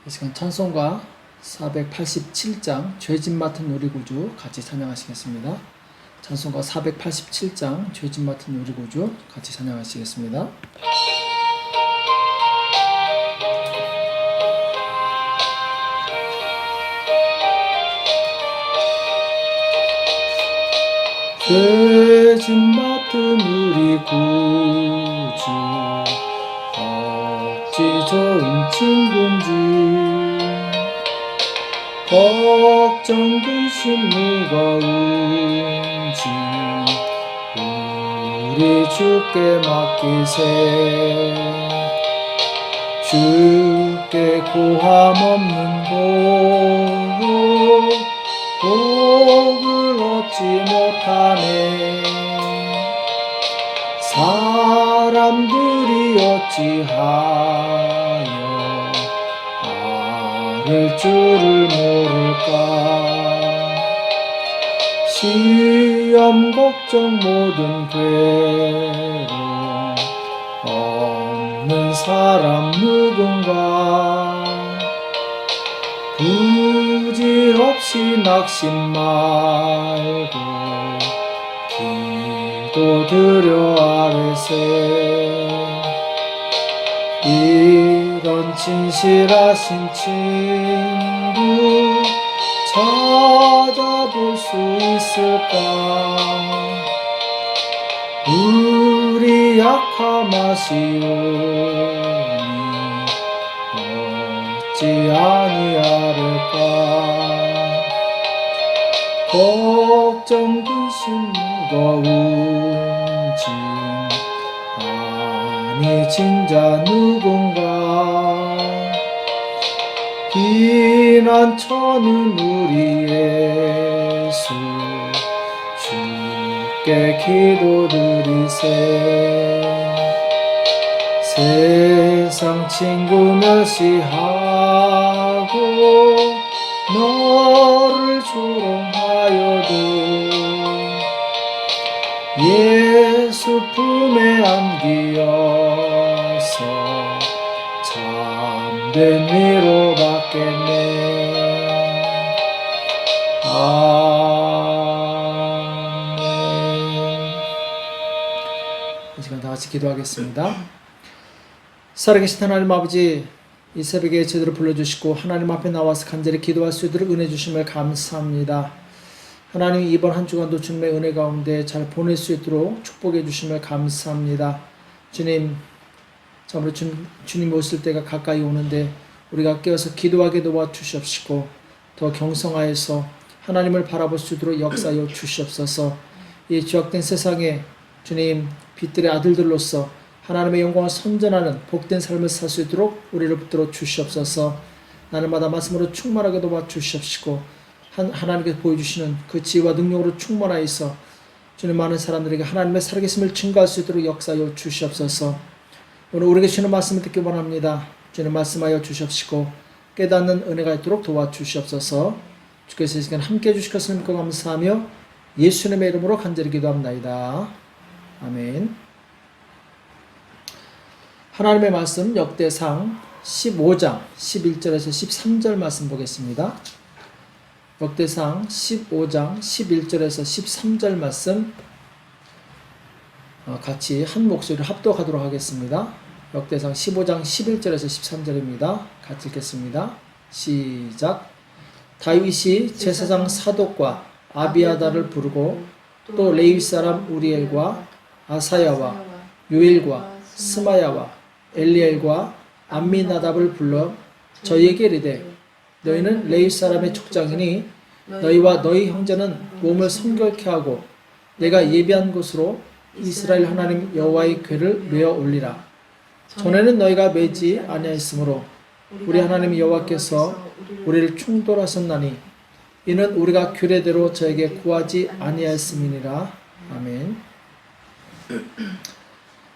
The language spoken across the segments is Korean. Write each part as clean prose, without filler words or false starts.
이 시간 찬송가 487장 죄짐 맡은 우리 구주 같이 찬양하시겠습니다. 찬송가 487장 죄짐 맡은 우리 구주 같이 찬양하시겠습니다. 죄짐 맡은 우리 구주 어찌 좋은 친구인지 걱정 근심 무거운지 우리 주께 맡기세. 주께 고함 없는 복을 얻지 못하네. 사람들이 어찌하여 알 줄을 모를까. 시험 걱정 모든 괴로움 없는 사람 누군가. 부질없이 낙심 말고 기도드려 아뢰세. 이런 진실하신 친구 찾아볼 수 있을까. 우리 약함 아시오니 어찌 아니하를까. 걱정 근심 무거운지 아니 진자 누군가. 비난처는 우리 예수 주께 기도드리세. 세상 친구 멸시하고 너를 조롱하여도 예수 품에 안기어서 참된 위로 받겠네. 아멘. 이 시간 다 같이 기도하겠습니다. 살아계신 하나님 아버지, 이 새벽에 제대로 불러주시고 하나님 앞에 나와서 간절히 기도할 수 있도록 은혜 주심을 감사합니다. 하나님, 이번 한 주간도 주님의 은혜 가운데 잘 보낼 수 있도록 축복해 주심을 감사합니다. 주님, 참으로 주님 오실 때가 가까이 오는데 우리가 깨어서 기도하게 도와주시옵시고 더 경성하여서 하나님을 바라볼 수 있도록 역사하여 주시옵소서. 이 죄악된 세상에 주님 빛들의 아들들로서 하나님의 영광을 선전하는 복된 삶을 살 수 있도록 우리를 붙들어 주시옵소서. 날마다 말씀으로 충만하게 도와주시옵시고 하나님께서 보여주시는 그 지혜와 능력으로 충만하여서 주님 많은 사람들에게 하나님의 살아계심을 증거할 수 있도록 역사하여 주시옵소서. 오늘 우리에게 주시는 말씀을 듣기 원합니다. 주님 말씀하여 주시옵시고 깨닫는 은혜가 있도록 도와주시옵소서. 주께서 이 시간 함께해 주실 것을 믿고 감사하며 예수님의 이름으로 간절히 기도합나이다. 아멘. 하나님의 말씀 역대상 15장 11절에서 13절 말씀 보겠습니다. 역대상 15장 11절에서 13절 말씀 같이 한 목소리로 합독하도록 하겠습니다. 역대상 15장 11절에서 13절입니다. 같이 읽겠습니다. 시작. 다윗이 제사장 사독과 아비아다를 부르고 또 레위 사람 우리엘과 아사야와 요엘과 스마야와 엘리엘과 암미나답을 불러 저희에게 이르되 너희는 레위 사람의 족장이니 너희와 너희 형제는 몸을 성결케 하고 내가 예비한 곳으로 이스라엘 하나님 여호와의 궤를 메어 올리라. 전에는 너희가 매지 아니하였으므로 우리 하나님 여호와께서 우리를 충돌하셨나니 이는 우리가 규례대로 저에게 구하지 아니하였음이니라. 아멘.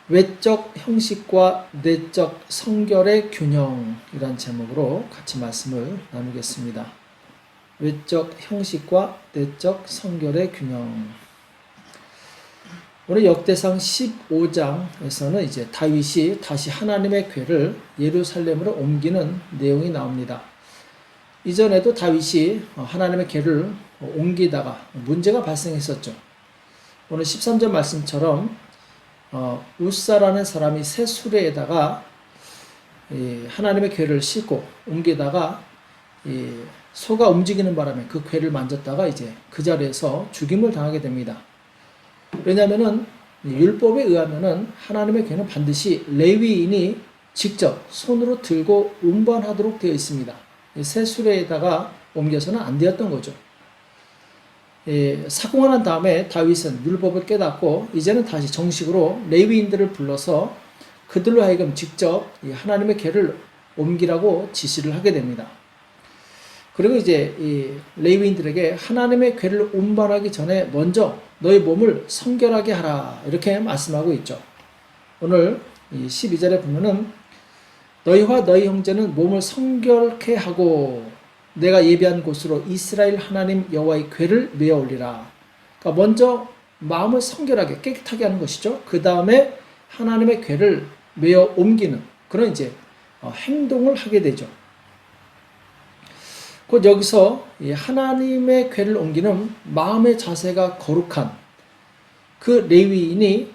외적 형식과 내적 성결의 균형이란 제목으로 같이 말씀을 나누겠습니다. 외적 형식과 내적 성결의 균형. 오늘 역대상 15장에서는 이제 다윗이 다시 하나님의 궤를 예루살렘으로 옮기는 내용이 나옵니다. 이전에도 다윗이 하나님의 궤를 옮기다가 문제가 발생했었죠. 오늘 13절 말씀처럼 우사라는 사람이 새 수레에다가 하나님의 궤를 싣고 옮기다가 소가 움직이는 바람에 그 궤를 만졌다가 이제 그 자리에서 죽임을 당하게 됩니다. 왜냐하면은 율법에 의하면은 하나님의 궤는 반드시 레위인이 직접 손으로 들고 운반하도록 되어 있습니다. 새 수레에다가 옮겨서는 안 되었던 거죠. 사공을 한 다음에 다윗은 율법을 깨닫고 이제는 다시 정식으로 레위인들을 불러서 그들로 하여금 직접 하나님의 궤를 옮기라고 지시를 하게 됩니다. 그리고 이제 이 레위인들에게 하나님의 궤를 운반하기 전에 먼저 너희 몸을 성결하게 하라 이렇게 말씀하고 있죠. 오늘 12절에 보면은 너희와 너희 형제는 몸을 성결케 하고 내가 예비한 곳으로 이스라엘 하나님 여호와의 궤를 메어 올리라. 그러니까 먼저 마음을 성결하게 깨끗하게 하는 것이죠. 그 다음에 하나님의 궤를 메어 옮기는 그런 이제 행동을 하게 되죠. 곧 여기서 하나님의 궤를 옮기는 마음의 자세가 거룩한 그 레위인이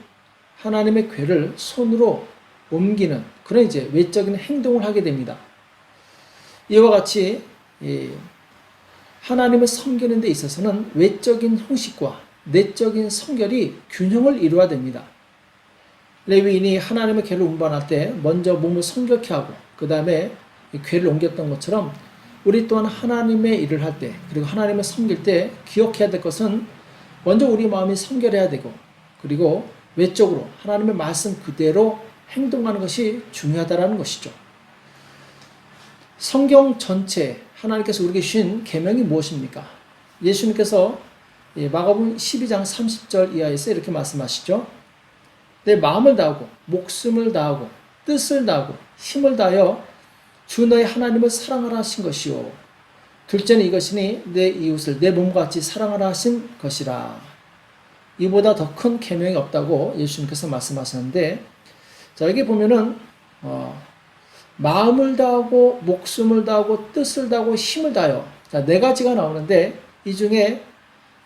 하나님의 궤를 손으로 옮기는 그런 이제 외적인 행동을 하게 됩니다. 이와 같이 하나님을 섬기는 데 있어서는 외적인 형식과 내적인 성결이 균형을 이루어야 됩니다. 레위인이 하나님의 궤를 운반할 때 먼저 몸을 성결케 하고 그 다음에 궤를 옮겼던 것처럼 우리 또한 하나님의 일을 할 때 그리고 하나님을 섬길 때 기억해야 될 것은 먼저 우리 마음이 성결해야 되고 그리고 외적으로 하나님의 말씀 그대로 행동하는 것이 중요하다는 것이죠. 성경 전체 하나님께서 우리에게 주신 계명이 무엇입니까? 예수님께서 마가복음 12장 30절 이하에서 이렇게 말씀하시죠. 내 마음을 다하고 목숨을 다하고 뜻을 다하고 힘을 다하여 주 너의 하나님을 사랑하라 하신 것이요. 둘째는 이것이니 내 이웃을 내 몸같이 사랑하라 하신 것이라. 이보다 더 큰 계명이 없다고 예수님께서 말씀하셨는데 자 여기 보면은 마음을 다하고 목숨을 다하고 뜻을 다하고 힘을 다하여 자, 네 가지가 나오는데 이 중에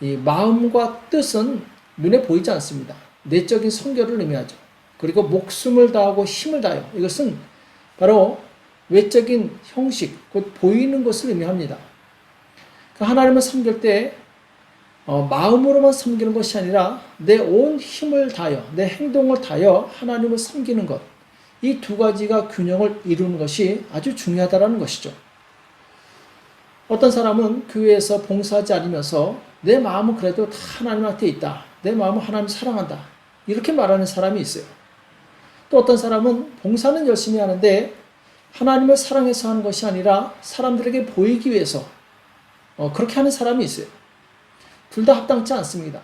이 마음과 뜻은 눈에 보이지 않습니다. 내적인 성결을 의미하죠. 그리고 목숨을 다하고 힘을 다하여 이것은 바로 외적인 형식, 곧 보이는 것을 의미합니다. 하나님을 섬길 때 마음으로만 섬기는 것이 아니라 내 온 힘을 다하여 내 행동을 다하여 하나님을 섬기는 것, 이 두 가지가 균형을 이루는 것이 아주 중요하다는 것이죠. 어떤 사람은 교회에서 봉사하지 않으면서 내 마음은 그래도 다 하나님한테 있다. 내 마음은 하나님 사랑한다. 이렇게 말하는 사람이 있어요. 또 어떤 사람은 봉사는 열심히 하는데 하나님을 사랑해서 하는 것이 아니라 사람들에게 보이기 위해서 그렇게 하는 사람이 있어요. 둘 다 합당치 않습니다.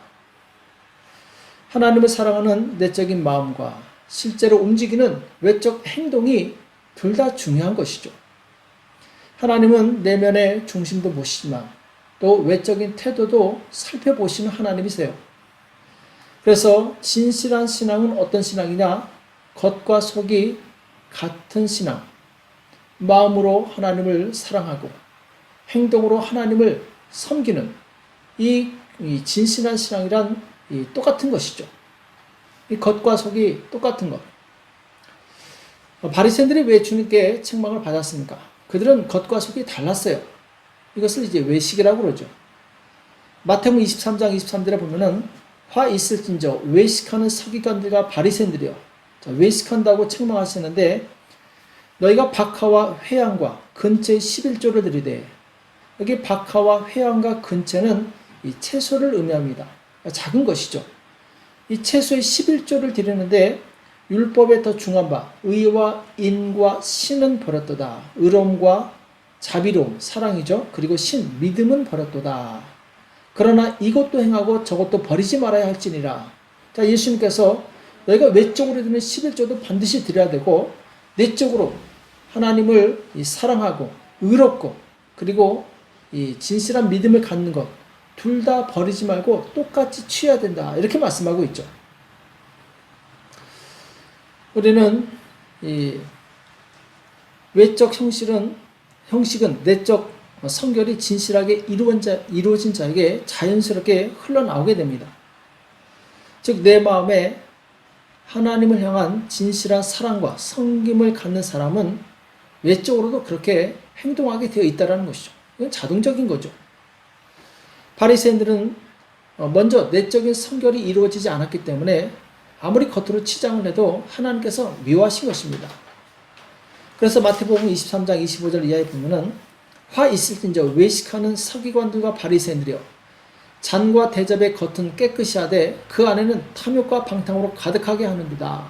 하나님을 사랑하는 내적인 마음과 실제로 움직이는 외적 행동이 둘 다 중요한 것이죠. 하나님은 내면의 중심도 보시지만 또 외적인 태도도 살펴보시는 하나님이세요. 그래서 진실한 신앙은 어떤 신앙이냐? 겉과 속이 같은 신앙. 마음으로 하나님을 사랑하고 행동으로 하나님을 섬기는 이 진실한 신앙이란 똑같은 것이죠. 이 겉과 속이 똑같은 것. 바리새인들이 왜 주님께 책망을 받았습니까? 그들은 겉과 속이 달랐어요. 이것을 이제 외식이라고 그러죠. 마태복음 23장 23절에 보면은 화 있을진저 외식하는 서기관들과 바리새인들이요. 외식한다고 책망하시는데 너희가 박하와 회향과 근처에 11조를 드리되 여기 박하와 회향과 근처는 이 채소를 의미합니다. 작은 것이죠. 이 채소의 11조를 드리는데 율법에 더 중한 바 의와 인과 신은 버렸도다. 의로움과 자비로움, 사랑이죠. 그리고 신, 믿음은 버렸도다. 그러나 이것도 행하고 저것도 버리지 말아야 할지니라. 자, 예수님께서 너희가 외적으로 드리는 11조도 반드시 드려야 되고 내적으로 하나님을 사랑하고 의롭고 그리고 이 진실한 믿음을 갖는 것 둘 다 버리지 말고 똑같이 취해야 된다. 이렇게 말씀하고 있죠. 우리는 이 외적 형식은 내적 성결이 진실하게 이루어진 자에게 자연스럽게 흘러나오게 됩니다. 즉, 내 마음에 하나님을 향한 진실한 사랑과 섬김을 갖는 사람은 외적으로도 그렇게 행동하게 되어 있다는 것이죠. 이건 자동적인 거죠. 바리새인들은 먼저 내적인 성결이 이루어지지 않았기 때문에 아무리 겉으로 치장을 해도 하나님께서 미워하신 것입니다. 그래서 마태복음 23장 25절 이하에 보면은 화 있을진저 외식하는 서기관들과 바리새인들이여 잔과 대접의 겉은 깨끗이 하되 그 안에는 탐욕과 방탕으로 가득하게 하는도다.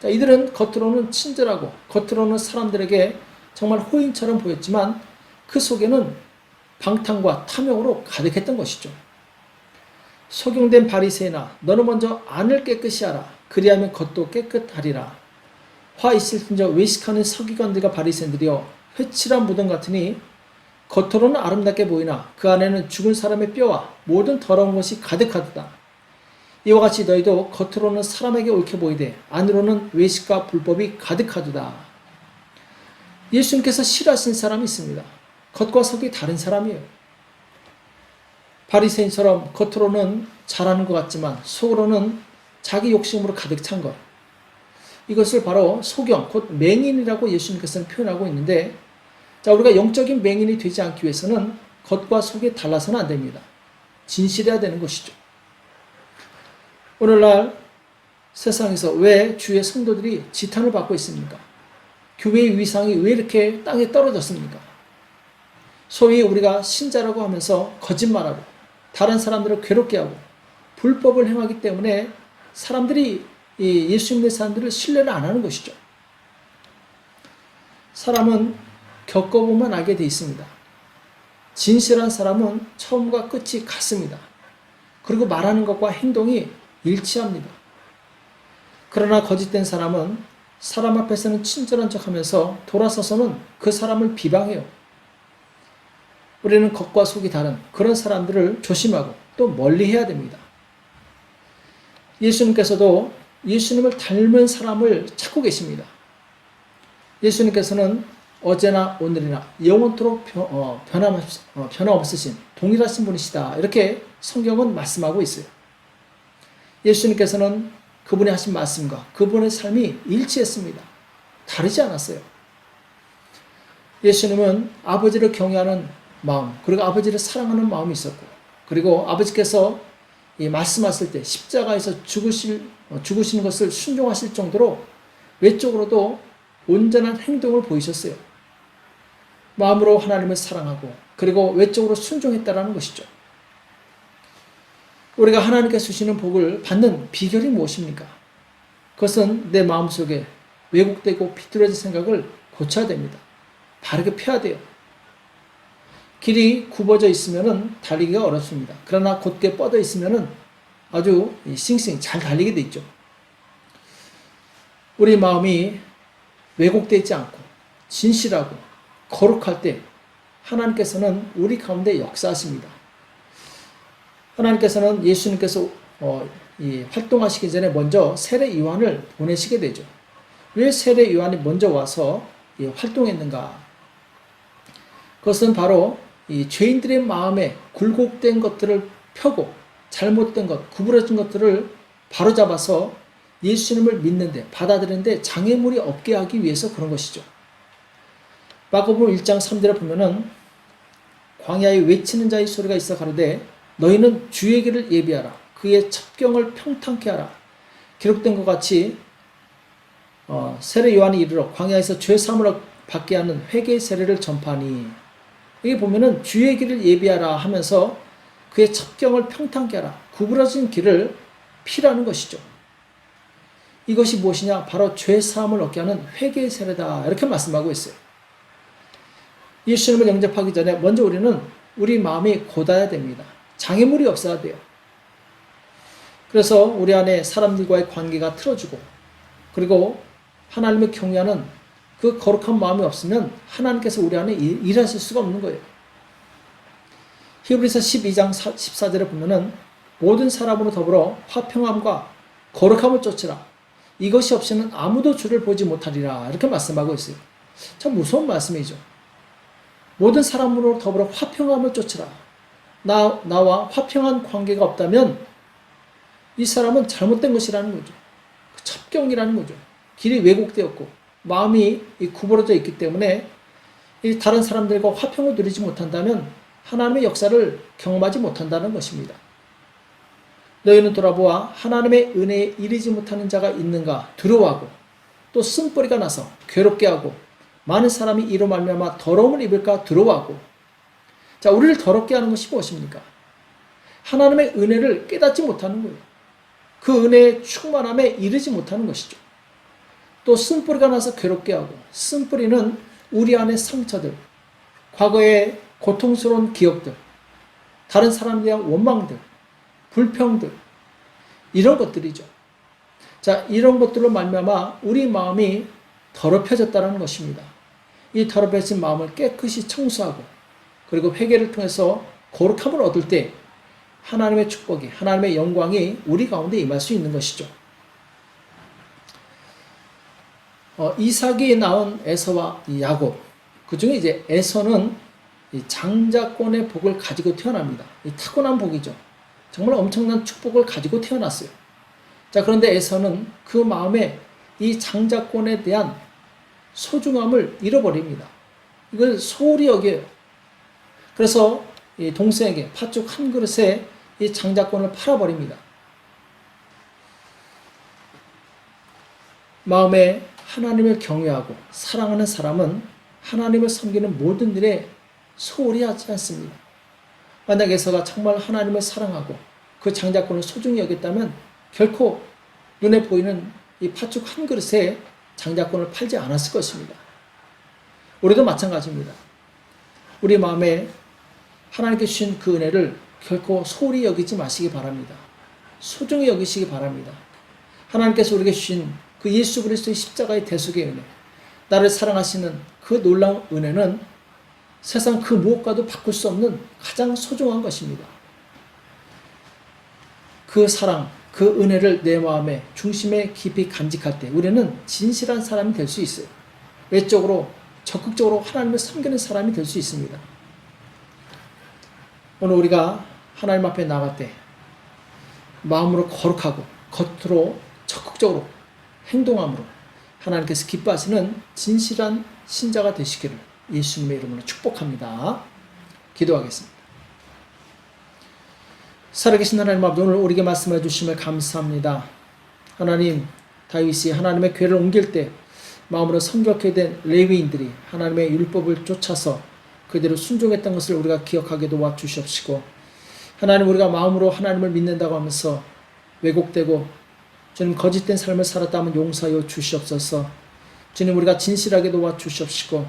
자, 이들은 겉으로는 친절하고 겉으로는 사람들에게 정말 호인처럼 보였지만 그 속에는 방탕과 탐욕으로 가득했던 것이죠. 속용된 바리새인아, 너는 먼저 안을 깨끗이 하라. 그리하면 겉도 깨끗하리라. 화 있을진저 외식하는 서기관들과 바리새인들이여 회칠한 무덤 같으니 겉으로는 아름답게 보이나 그 안에는 죽은 사람의 뼈와 모든 더러운 것이 가득하도다. 이와 같이 너희도 겉으로는 사람에게 옳게 보이되 안으로는 외식과 불법이 가득하도다. 예수님께서 싫어하신 사람이 있습니다. 겉과 속이 다른 사람이에요. 바리새인처럼 겉으로는 잘하는 것 같지만 속으로는 자기 욕심으로 가득 찬 것. 이것을 바로 소경, 곧 맹인이라고 예수님께서는 표현하고 있는데, 자, 우리가 영적인 맹인이 되지 않기 위해서는 겉과 속이 달라서는 안 됩니다. 진실해야 되는 것이죠. 오늘날 세상에서 왜 주의 성도들이 지탄을 받고 있습니까? 교회의 위상이 왜 이렇게 땅에 떨어졌습니까? 소위 우리가 신자라고 하면서 거짓말하고 다른 사람들을 괴롭게 하고 불법을 행하기 때문에 사람들이 예수 믿는 사람들을 신뢰를 안 하는 것이죠. 사람은 겪어보면 알게 돼 있습니다. 진실한 사람은 처음과 끝이 같습니다. 그리고 말하는 것과 행동이 일치합니다. 그러나 거짓된 사람은 사람 앞에서는 친절한 척하면서 돌아서서는 그 사람을 비방해요. 우리는 겉과 속이 다른 그런 사람들을 조심하고 또 멀리해야 됩니다. 예수님께서도 예수님을 닮은 사람을 찾고 계십니다. 예수님께서는 어제나 오늘이나 영원토록 변함없으신 동일하신 분이시다. 이렇게 성경은 말씀하고 있어요. 예수님께서는 그분이 하신 말씀과 그분의 삶이 일치했습니다. 다르지 않았어요. 예수님은 아버지를 경외하는 마음, 그리고 아버지를 사랑하는 마음이 있었고, 그리고 아버지께서 말씀하실 때 십자가에서 죽으시는 것을 순종하실 정도로 외적으로도 온전한 행동을 보이셨어요. 마음으로 하나님을 사랑하고 그리고 외적으로 순종했다라는 것이죠. 우리가 하나님께서 주시는 복을 받는 비결이 무엇입니까? 그것은 내 마음속에 왜곡되고 비뚤어진 생각을 고쳐야 됩니다. 바르게 펴야 돼요. 길이 굽어져 있으면 달리기가 어렵습니다. 그러나 곧게 뻗어 있으면 아주 싱싱 잘 달리게 돼 있죠. 우리 마음이 왜곡되어 있지 않고 진실하고 거룩할 때 하나님께서는 우리 가운데 역사하십니다. 하나님께서는 예수님께서 활동하시기 전에 먼저 세례 요한을 보내시게 되죠. 왜 세례 요한이 먼저 와서 활동했는가? 그것은 바로 이 죄인들의 마음에 굴곡된 것들을 펴고 잘못된 것, 구부러진 것들을 바로잡아서 예수님을 믿는데, 받아들이는데 장애물이 없게 하기 위해서 그런 것이죠. 마가복음 1장 3절에 보면은 광야에 외치는 자의 소리가 있어 가로되 너희는 주의 길을 예비하라. 그의 첩경을 평탄케 하라. 기록된 것 같이 세례 요한이 이르러 광야에서 죄 사함을 받게 하는 회개의 세례를 전파하니, 여기 보면은 주의 길을 예비하라 하면서 그의 첩경을 평탄케 하라. 구부러진 길을 피라는 것이죠. 이것이 무엇이냐? 바로 죄 사함을 얻게 하는 회개의 세례다. 이렇게 말씀하고 있어요. 예수님을 영접하기 전에 먼저 우리는 우리 마음이 곧아야 됩니다. 장애물이 없어야 돼요. 그래서 우리 안에 사람들과의 관계가 틀어지고, 그리고 하나님을 경외하는 그 거룩한 마음이 없으면 하나님께서 우리 안에 일하실 수가 없는 거예요. 히브리서 12장 14절에 보면은 모든 사람으로 더불어 화평함과 거룩함을 쫓으라. 이것이 없이는 아무도 주를 보지 못하리라. 이렇게 말씀하고 있어요. 참 무서운 말씀이죠. 모든 사람으로 더불어 화평함을 쫓으라. 나와 화평한 관계가 없다면 이 사람은 잘못된 것이라는 거죠. 첩경이라는 거죠. 길이 왜곡되었고 마음이 구부러져 있기 때문에 이 다른 사람들과 화평을 누리지 못한다면 하나님의 역사를 경험하지 못한다는 것입니다. 너희는 돌아보아 하나님의 은혜에 이르지 못하는 자가 있는가 두려워하고 또 쓴뿌리가 나서 괴롭게 하고 많은 사람이 이로 말미암아 더러움을 입을까 두려워하고. 자, 우리를 더럽게 하는 것이 무엇입니까? 하나님의 은혜를 깨닫지 못하는 거예요. 그 은혜의 충만함에 이르지 못하는 것이죠. 또 쓴뿌리가 나서 괴롭게 하고, 쓴뿌리는 우리 안의 상처들, 과거의 고통스러운 기억들, 다른 사람에 대한 원망들, 불평들, 이런 것들이죠. 자, 이런 것들로 말미암아 우리 마음이 더럽혀졌다는 것입니다. 이 더럽혀진 마음을 깨끗이 청소하고 그리고 회개를 통해서 거룩함을 얻을 때 하나님의 축복이, 하나님의 영광이 우리 가운데 임할 수 있는 것이죠. 이삭이 낳은 에서와 야곱, 그 중에 이제 에서는 이 장자권의 복을 가지고 태어납니다. 이 타고난 복이죠. 정말 엄청난 축복을 가지고 태어났어요. 자, 그런데 에서는 그 마음에 이 장자권에 대한 소중함을 잃어버립니다. 이걸 소홀히 여겨요. 그래서 이 동생에게 팥죽 한 그릇에 이 장자권을 팔아버립니다. 마음에 하나님을 경외하고 사랑하는 사람은 하나님을 섬기는 모든 일에 소홀히 하지 않습니다. 만약 에서가 정말 하나님을 사랑하고 그 장자권을 소중히 여겼다면 결코 눈에 보이는 이 팥죽 한 그릇에 장자권을 팔지 않았을 것입니다. 우리도 마찬가지입니다. 우리 마음에 하나님께 주신 그 은혜를 결코 소홀히 여기지 마시기 바랍니다. 소중히 여기시기 바랍니다. 하나님께서 우리에게 주신 그 예수 그리스도의 십자가의 대속의 은혜, 나를 사랑하시는 그 놀라운 은혜는 세상 그 무엇과도 바꿀 수 없는 가장 소중한 것입니다. 그 사랑, 그 은혜를 내 마음의 중심에 깊이 간직할 때 우리는 진실한 사람이 될 수 있어요. 외적으로 적극적으로 하나님을 섬기는 사람이 될 수 있습니다. 오늘 우리가 하나님 앞에 나갈 때 마음으로 거룩하고 겉으로 적극적으로 행동함으로 하나님께서 기뻐하시는 진실한 신자가 되시기를 예수님의 이름으로 축복합니다. 기도하겠습니다. 살아계신 하나님 아버지, 오늘 우리에게 말씀해 주심을 감사합니다. 하나님, 다윗이 하나님의 궤를 옮길 때 마음으로 성결케 된 레위인들이 하나님의 율법을 쫓아서 그대로 순종했던 것을 우리가 기억하게 도와주시옵시고, 하나님, 우리가 마음으로 하나님을 믿는다고 하면서 왜곡되고 주님 거짓된 삶을 살았다면 용서하여 주시옵소서. 주님, 우리가 진실하게 도와주시옵시고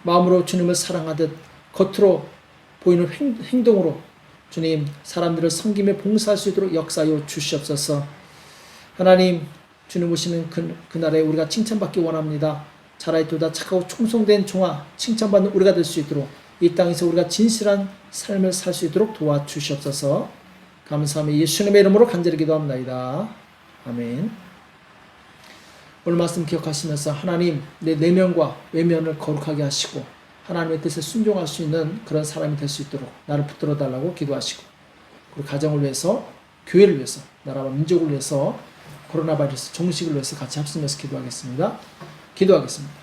마음으로 주님을 사랑하듯 겉으로 보이는 행동으로 주님 사람들을 섬기며 봉사할 수 있도록 역사하여 주시옵소서. 하나님, 주님 오시는 그날에 우리가 칭찬받기 원합니다. 잘하였도다 착하고 충성된 종아, 칭찬받는 우리가 될 수 있도록 이 땅에서 우리가 진실한 삶을 살 수 있도록 도와주시옵소서. 감사하며 예수님의 이름으로 간절히 기도합니다. 아멘. 오늘 말씀 기억하시면서 하나님, 내 내면과 외면을 거룩하게 하시고 하나님의 뜻에 순종할 수 있는 그런 사람이 될 수 있도록 나를 붙들어 달라고 기도하시고, 그리고 가정을 위해서, 교회를 위해서, 나라와 민족을 위해서, 코로나 바이러스 종식을 위해서 같이 합심해서 기도하겠습니다. 기도하겠습니다.